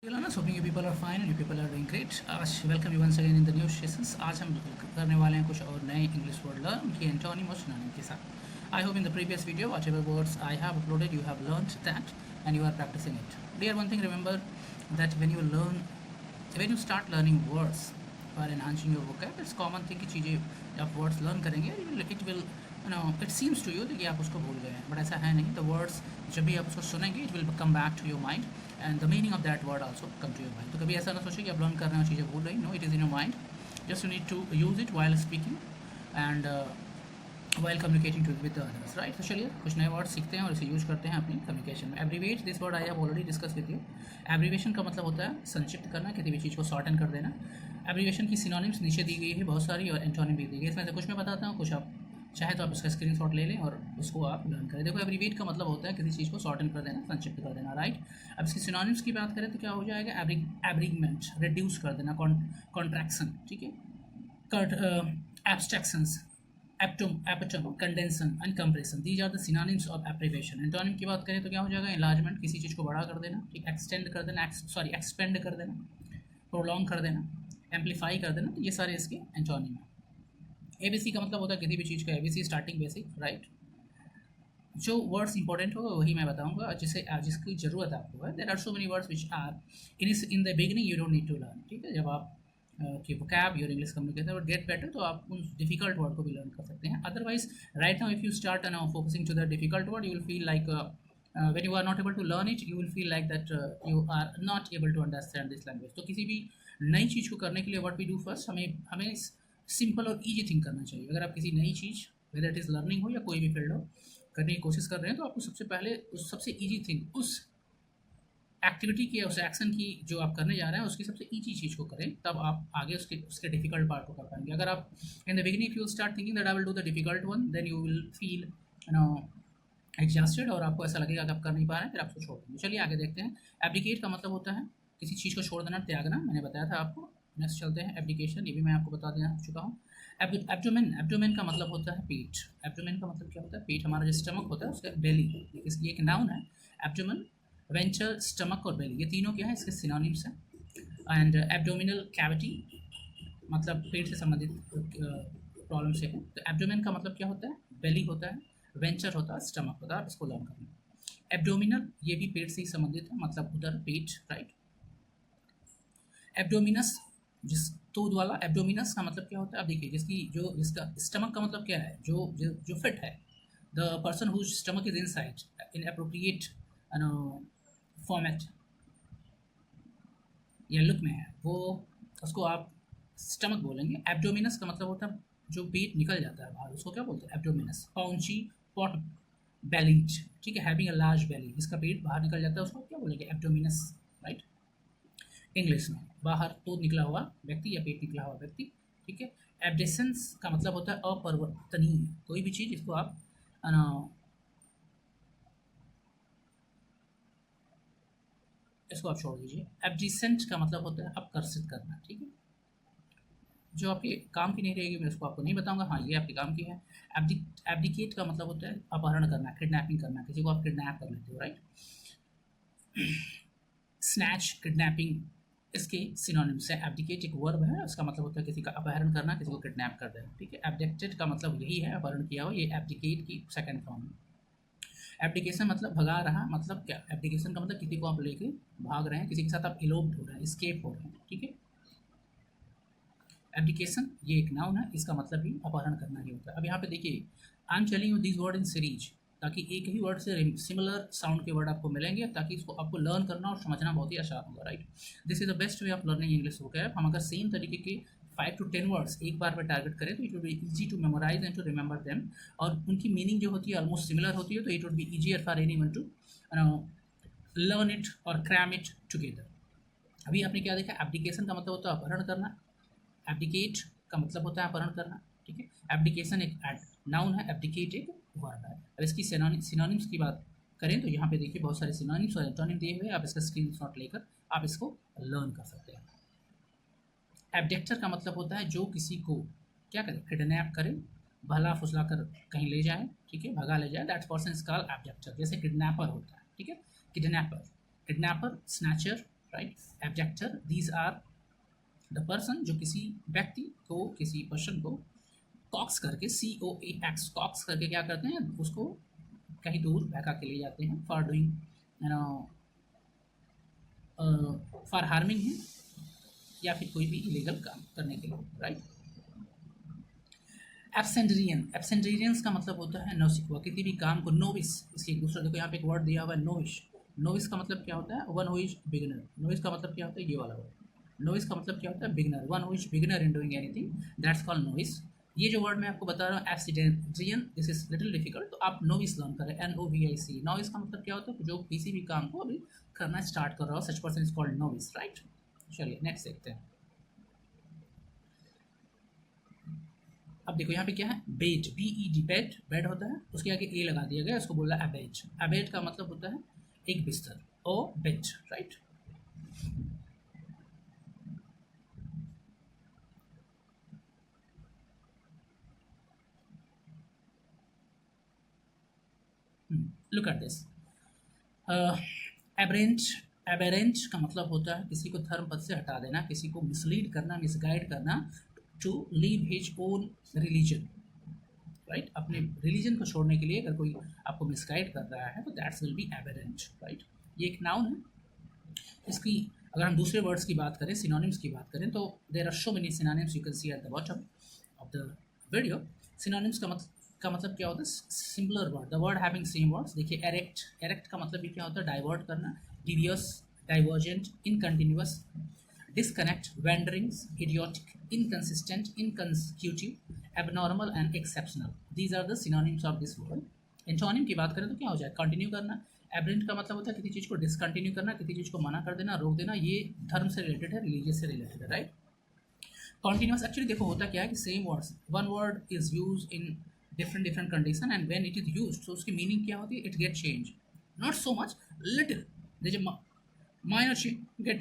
Learners, hoping you people are fine and you people are doing great. आज welcome you once again in the new sessions. आज हम करने वाले हैं कुछ और नए इंग्लिश वर्ड लर्न की एंटोनिम और सिनोनिम के साथ। I hope in the previous video whatever words I have uploaded you have learn that and you are practising it. Dear one thing remember that when you start learning words for enhancing your vocab, it's common thing कि चीज़ें आप words learn करेंगे it will it seems to you कि आप उसको भूल गए हैं, बट ऐसा है नहीं। the words जब भी आप उसको सुनेंगे it will come back to your mind and the meaning of that word also come to your mind। तो कभी ऐसा ना सोचिए कि आप learn कर रहे हो चीज़ें भूल रही। no, it is in your mind, just you need to use it while speaking and while communicating with the others, right? तो चलिए कुछ नए वर्ड सीखते हैं और इसे यूज करते हैं अपनी कम्युनिकेशन में। Abbreviate, this word I have already discuss with you. Abbreviation का मतलब होता है संक्षिप्त करना, किसी भी चीज़ को शॉर्टन कर देना। एब्रीवेशन की सिनोनिम्स नीचे दी गई है बहुत सारी और एंटोनिम भी दी गई है। इसमें से कुछ मैं बताता हूँ, कुछ आप चाहे तो आप इसका स्क्रीनशॉट ले लें और उसको आप लर्न करें। देखो, एब्रीवेट का मतलब होता है किसी चीज़ को शॉर्टन कर देना, संक्षिप्त कर देना, राइट। अब इसकी सिनोनिम्स की बात करें तो क्या हो जाएगा? एब्रिगमेंट, रिड्यूस कर देना, कॉन्ट्रैक्शन, ठीक है, abstractions, epitome, condensation and compression, these are the synonyms of abbreviation. Antonym की बात करें तो क्या हो जाएगा? एनलार्जमेंट, किसी चीज़ को बड़ा कर देना, ठीक, एक्सटेंड कर देना, एक्सपेंड कर देना, प्रोलॉन्ग कर देना, एम्पलीफाई कर देना, तो ये सारे इसके एंटोनिम हैं। एबीसी का मतलब होता है किसी भी चीज़ का एबीसी, स्टार्टिंग, बेसिक, राइट। जो वर्ड्स इंपॉर्टेंट होगा वही मैं बताऊंगा, जिसकी ज़रूरत आपको है। There are so many words which are in the beginning you don't need to learn, ठीक है। जब आप कि vocab योर इंग्लिश कम्युनिकेशन और गेट बेटर, तो आप उन डिफिकल्ट वर्ड को भी लर्न कर सकते हैं। Otherwise right now if you start focusing to the difficult word, you will feel like when you are not able to learn it, you will feel like that you are not able to understand this language। तो किसी भी नई चीज़ को करने के लिए what we do first, हमें simple और ईजी थिंक करना चाहिए। अगर आप किसी नई चीज़, वेदर इट इज़ लर्निंग हो या कोई भी फील्ड हो, करने की कोशिश कर रहे हैं, तो आपको सबसे पहले उस सबसे ईजी थिंग, उस एक्टिविटी की, उस एक्शन की जो आप करने जा रहे हैं उसकी सबसे ईजी चीज़ को करें, तब आप आगे उसके डिफिकल्ट पार्ट को कर पाएंगे। अगर आप in the beginning you start thinking that I will do the difficult one, then you will feel exhausted और आपको ऐसा लगेगा कि आप कर नहीं पा रहे हैं, फिर आपको छोड़ देंगे। चलिए आगे देखते हैं। एब्डिकेट का मतलब होता है किसी चीज़ को छोड़ देना, त्यागना, मैंने बताया था आपको। नेक्स्ट चलते हैं, एब्डिकेशन, ये भी मैं आपको बता देना चुका हूँ। एब्डोमेन का मतलब होता है पेट। एब्डोमेन का मतलब क्या होता है? पेट, हमारा जो स्टमक होता है उसका बेली, ये एक नाउन है। एब्डोमेन, वेंचर, स्टमक और बेली, ये तीनों क्या है? इसके सिनोनिम्स हैं। एंड एब्डोमिनल कैविटी मतलब पेट से संबंधित प्रॉब्लम से है। तो एब्डोमेन का मतलब क्या होता है? बेली होता है, वेंचर होता है, स्टमक होता है। आप इसको लर्न करना। एब्डोमिनल, ये भी पेट से ही संबंधित है, मतलब उधर पेट, राइट। एब्डोमिनस, जिस तूद वाला, एब्डोमिनस का मतलब क्या होता है? अब देखिए, जिसका स्टमक का मतलब क्या है? जो फिट है, the person whose stomach is inside in appropriate format या लुक में है, वो उसको आप स्टमक बोलेंगे। एब्डोमिनस का मतलब होता है जो पेट निकल जाता है बाहर, उसको क्या बोलते हैं? एब्डोमिनस। पाउंची, पॉट बेलीज, ठीक है, हैविंग अ लार्ज बेली, इसका पेट बाहर निकल जाता है, उसको क्या बोलेंगे? Abdominis, right. इंग्लिश में बाहर तो निकला हुआ व्यक्ति या पेट निकला हुआ व्यक्ति, ठीक है। एब्डेसेंस का मतलब होता है अपरिवर्तनीय, कोई भी चीज़ इसको आप इसको आप छोड़ दीजिए। एब्डिसेंट का मतलब होता है अपकर्षित करना, ठीक है, जो आपके काम की नहीं रहेगी, मैं उसको आपको नहीं बताऊंगा। हाँ, ये आपके काम की है। एब्डिकेट का मतलब होता है अपहरण करना, किडनैपिंग करना, किसी को आप किडनैप कर लेते हो, राइट। स्नैच, किडनैपिंग, इसके सिनोनिम्स है। एब्डिकेट एक वर्ब है, उसका मतलब होता है किसी का अपहरण करना, किसी को किडनैप कर देना, ठीक है। एब्डिक्टेड का मतलब यही है, अपहरण किया हो, ये एब्डिकेट की सेकंड फॉर्म है। एब्डिकेशन मतलब भगा रहा, मतलब क्या? एब्डिकेशन का मतलब किसी को आप लेके भाग रहे हैं, किसी के साथ आप इलोप्ड हो रहे हैं, एस्केप हो रहे हैं, ठीक है। एब्डिकेशन ये एक नाउन है, इसका मतलब भी अपहरण करना ही होता है। अब यहाँ पे देखिए, I am telling you this word in series, ताकि एक ही वर्ड से सिमिलर साउंड के वर्ड आपको मिलेंगे, ताकि इसको आपको लर्न करना और समझना बहुत ही आसान होगा, right. This is the best way of learning English vocab. हम अगर सेम तरीके के 5 to 10 वर्ड्स एक बार में टारगेट करें तो it would be easy to memorise and to remember them, और उनकी मीनिंग जो होती है ऑलमोस्ट सिमिलर होती है, तो it would be easier for anyone to learn it और क्रैम इट टुगेदर। अभी आपने क्या देखा? एब्डिकेशन का मतलब होता है अपहरण करना, एब्डिकेट का मतलब होता है अपहरण करना, ठीक है। एब्डिकेशन एक नाउन है, एब्डिकेट एक वर्ब है। अब इसकी सिनोनिम्स की बात करें तो यहाँ पे देखिए बहुत सारे सिनोनिम्स और एंटोनिम दिए हुए हैं, आप इसका स्क्रीनशॉट लेकर आप इसको लर्न कर सकते हैं। एब्डक्टर का मतलब होता है जो किसी को क्या करे? किडनैप करे, भला फुसला कर कहीं ले जाए, ठीक है, भगा ले जाए, that person is called abductor. जैसे किडनैपर होता है, ठीक है, kidnapper, snatcher, right. Abductor these are the person, जो किसी व्यक्ति को, किसी पर्सन को कॉक्स करके, COAX कॉक्स करके क्या करते हैं, उसको कहीं दूर बहका के ले जाते हैं for doing for harming him, या फिर कोई भी इलीगल काम करने के लिए, राइट। एब्सेंटेरियंस का मतलब होता है नौसिखुआ, किसी भी काम को। नोविस, इसकी एक दूसरा देखो यहाँ पे एक वर्ड दिया हुआ है नोविश। नोविस का मतलब क्या होता है, one who is beginner. Novice का मतलब क्या होता है, ये वाला वर्ड। नोविस का मतलब क्या होता है, beginner. One who is beginner in doing anything, that's called novice. ये जो वर्ड मैं आपको बता रहा हूँ एब्सेंटेरियन, दिस इज लिटिल डिफिकल्ट, तो आप नोविस लर्न करें, NOVIC। नोविस का मतलब क्या होता है, जो किसी भी काम को अभी करना स्टार्ट कर रहा हो, such person is called novice, right. चलिए नेक्स्ट देखते हैं। अब देखो यहाँ पे क्या है, बेड, BED, बेड, बेड होता है, उसके आगे ए लगा दिया गया, उसको बोला अबेड। अबेड का मतलब होता है एक बिस्तर, ओ bed, right. Look at this. Aberrant, aberrant का मतलब होता है किसी को धर्म पद से हटा देना, किसी को मिसलीड करना, मिसगाइड करना, to leave his own religion, right. अपने रिलीजन को छोड़ने के लिए अगर कोई आपको मिसगाइड कर रहा है तो that's will be aberrant, right. ये एक नाउन है। इसकी अगर हम दूसरे वर्ड्स की बात करें, सिनोनिम्स की बात करें, तो there are so many synonyms you can see at the bottom of the video. Synonyms का मतलब क्या होता है, simpler word, the word having same words. देखिए एरेक्ट, एरेक्ट का मतलब भी क्या होता है, डाइवर्ट करना, devious, divergent, incontinuous, disconnect, wanderings, idiotic, inconsistent, inconsecutive, abnormal and exceptional. These are the synonyms of this word. Antonym की बात करें तो क्या हो जाए, कंटिन्यू करना। एबरेंट का मतलब होता है किसी चीज़ को डिसकंटिन्यू करना, किसी चीज़ को मना कर देना, रोक देना। ये धर्म से रिलेटेड है, रिलीजियस से रिलेटेड है, राइट। कॉन्टिन्यूस, एक्चुअली देखो होता क्या है कि same words, one word is use in different condition and when it is used, तो उसकी मीनिंग क्या होती है, it get change, not so much, little, देखिए minor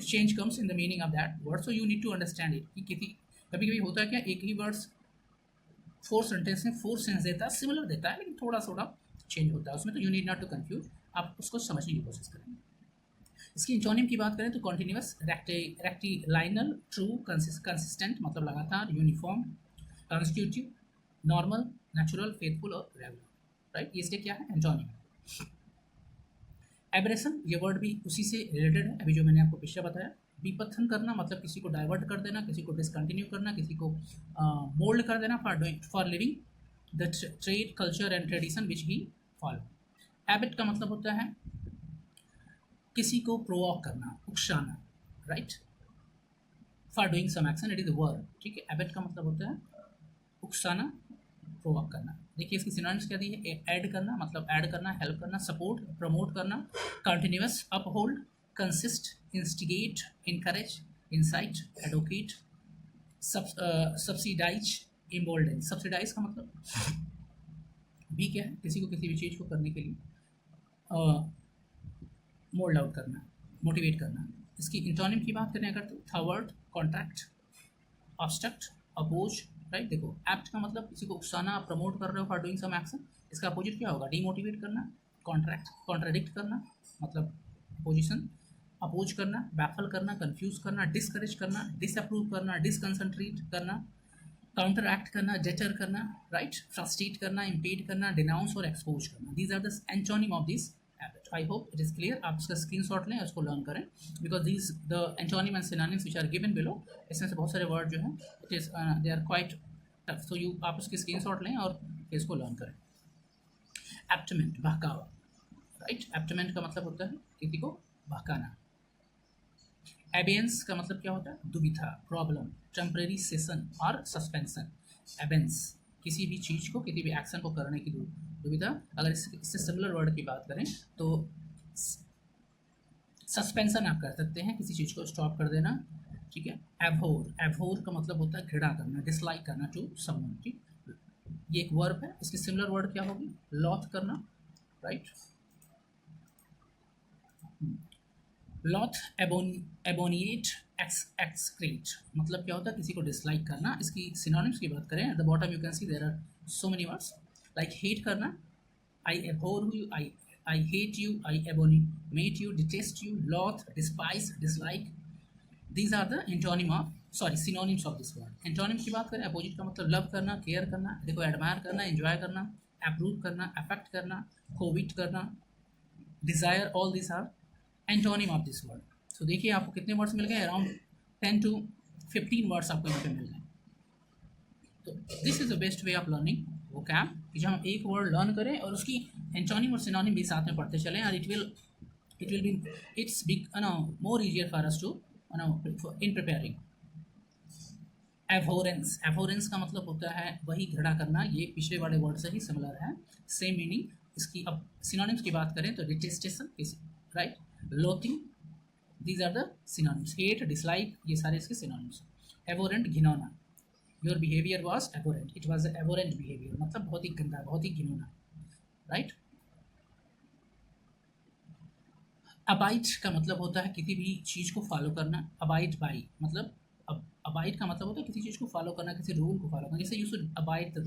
change comes in the meaning of that word, so you need to understand it कि किसी कभी कभी होता है क्या, एक ही वर्ड्स 4 सेंटेंस में 4 सेंस देता है, सिमिलर देता है, लेकिन थोड़ा थोड़ा चेंज होता है उसमें, तो you need not to confuse, आप उसको समझने की कोशिश करेंगे। इसकी इंटोनिम की बात करें तो कॉन्टिन्यूअस, रेक्टिलाइनल, ट्रू, कंसिस्टेंट मतलब लगातार, uniform, constitutive, normal, natural, faithful और रेगुलर, राइट। ये इसके क्या है, एंटोनिम। एब्रेशन, ये वर्ड भी उसी से रिलेटेड है, अभी जो मैंने आपको पिछले बताया। विपथन करना मतलब किसी को डाइवर्ट कर देना, किसी को डिसकंटिन्यू करना, किसी को मोल्ड कर देना for living the trade, culture and tradition which he follow. Abet का मतलब होता है किसी को प्रोवॉक करना, उकसाना, right, for doing some action, it is a word, ठीक है। हैबिट का मतलब होता है उकसाना, प्रोवॉक करना। देखिए इसकी सिनोनिम्स क्या दी है, ऐड करना मतलब ऐड करना, हेल्प करना, सपोर्ट, प्रमोट करना, continuous, uphold, consist, instigate, encourage, incite, advocate, subsidise, embolden. Subsidise का मतलब भी क्या है, किसी को किसी भी चीज़ को करने के लिए मोल्ड आउट करना, मोटिवेट करना। इसकी इंटोनिम की बात करें अगर तो thwart, contract, obstruct, oppose, right. देखो एप्ट का मतलब किसी को उकसाना, प्रमोट कर रहे हो फॉर डूइंग सम एक्शन, इसका अपोजिट क्या होगा, डीमोटिवेट करना, कॉन्ट्रैक्ट, कॉन्ट्राडिक्ट करना मतलब पोजिशन, अपोज करना, बैफल करना, कंफ्यूज करना, डिस्करेज करना, डिसअप्रूव करना, डिसकंसंट्रेट करना, काउंटर एक्ट करना, डेटर करना, राइट, फ्रस्ट्रेट करना, इम्पेड करना, डिनाउंस और एक्सपोज करना। These are the antonym of this habit. I hope it is clear, आप इसका स्क्रीनशॉट लें, उसको लर्न करें, because these the antonym and synonyms which are given below, इसमें से बहुत सारे वर्ड जो हैं it is they are quite tough, so you आप उसकी स्क्रीनशॉट लें और इसको लर्न करें। एप्टमेंट, बहकावा, राइट। एप्टमेंट का मतलब होता है किसी को बहकाना। एबेंस का मतलब क्या होता है, दुविधा, प्रॉब्लम, टेम्परेरी सेशन और सस्पेंशन। एबेंस, किसी भी चीज़ को, किसी भी एक्शन को करने की दुविधा। अगर इससे सिमिलर वर्ड की बात करें तो सस्पेंशन आप कर सकते हैं, किसी चीज़ को स्टॉप कर देना, ठीक है। एबहोर, एबहोर का मतलब होता है घृणा करना, डिसलाइक करना टू समवन, ठीक। ये एक वर्ब है, इसकी सिमिलर वर्ड क्या होगी, लॉथ करना, राइट। लॉथ, एबोनिएट, एक्सक्रीट मतलब क्या होता है, किसी को डिसलाइक करना। इसकी सिनोनिम्स की बात करें at the bottom you can see there are so many words, like hate करना, I abhor you, I I hate you, I abominate you, detest you, loathe, despise, dislike. These are the antonym of synonyms of this word. Antonym की बात करें, opposite का मतलब love करना, care करना, देखो admire करना, एंजॉय करना, अप्रूव करना, अफेक्ट करना, कोविट करना, desire, all this are antonym of this word. So देखिए आपको कितने वर्ड्स मिल गए, अराउंड 10 to 15 वर्ड्स आपको यहाँ पे मिल गए. तो this is the best way of learning vocab कि जब हम एक वर्ड लर्न करें और उसकी एंटोनिम और सिनोनिम भी साथ में पढ़ते चलें, और it will be its big more easier for us to in preparing. Abhorrence का मतलब होता है वही घृणा करना, ये पिछले वाले वर्ड से ही सिमिलर है, सेम मीनिंग. इसकी अब सिनोनिम्स की बात करें तो detestation, right, loathing, these are the synonyms. Hate, dislike, ये सारे इसके सिनोनिम्स. एवोरेंट, घिनौना, your behaviour was abhorrent, it was abhorrent behaviour, मतलब बहुत ही गंदा, बहुत ही घिनौना, राइट. अबाइड का मतलब होता है किसी भी चीज़ को फॉलो करना. अबाइड बाई मतलब अबाइड का मतलब होता है किसी चीज़ को फॉलो करना, किसी रूल को फॉलो करना. जैसे you should abide the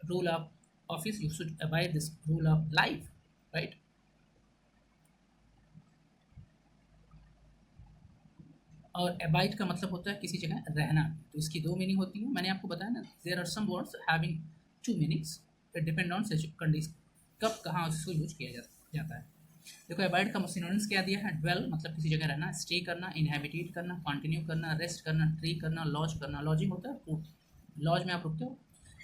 rule of office, you should abide this rule of life, right. और अबाइड का मतलब होता है किसी जगह रहना. तो इसकी दो मीनिंग होती है, मैंने आपको बताया ना, there are some words having two meanings, it depend on condition, कब कहाँ उसको यूज किया जाता है. देखो अबाइड का सिनोनिम्स क्या दिया है, ड्वेल मतलब किसी जगह रहना, स्टे करना, इनहेबिटेट करना, कंटिन्यू करना, रेस्ट करना, ट्री करना, लॉज करना, लॉजिंग होता है लॉज में आप रुकते हो,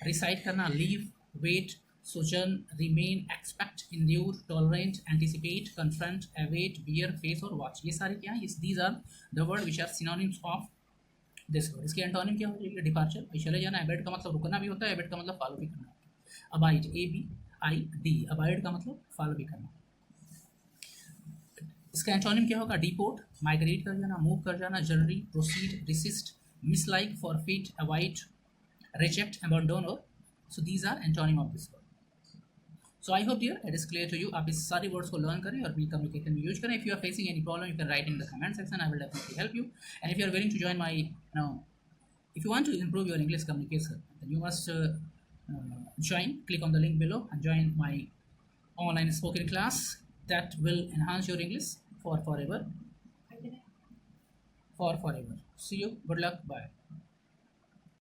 रिसाइड करना, leave, wait, sojourn, remain, expect, endure, tolerant, anticipate, confront, await, bear, face और वॉच, ये सारे क्या है, these are the word which are synonyms of this word. इसकी एंटोनिम क्या होती है, डिपार्चर, चले जाना. अबाइड का मतलब रुकना भी होता है, अबाइड का मतलब फॉलो भी करना होता है. अबाइड, ABID, अबाइड का मतलब फॉलो भी करना. इसका एंटोनिम क्या होगा, डिपोर्ट, माइग्रेट कर जाना, मूव कर जाना, journey, proceed, resist, mislike, forfeit, avoid, reject, abandon और. So these are antonym of this word. So I hope dear it is clear to you. आप इस सारे वर्ड्स को लर्न करें और अपनी कम्युनिकेशन में यूज करें. If you are facing any problem you can write in the comment section, I will definitely help you. And if you are willing to join my if you want to improve your English communication, then you must join, click on the link below and join my online spoken class that will enhance your English for forever. See you. Good luck. Bye.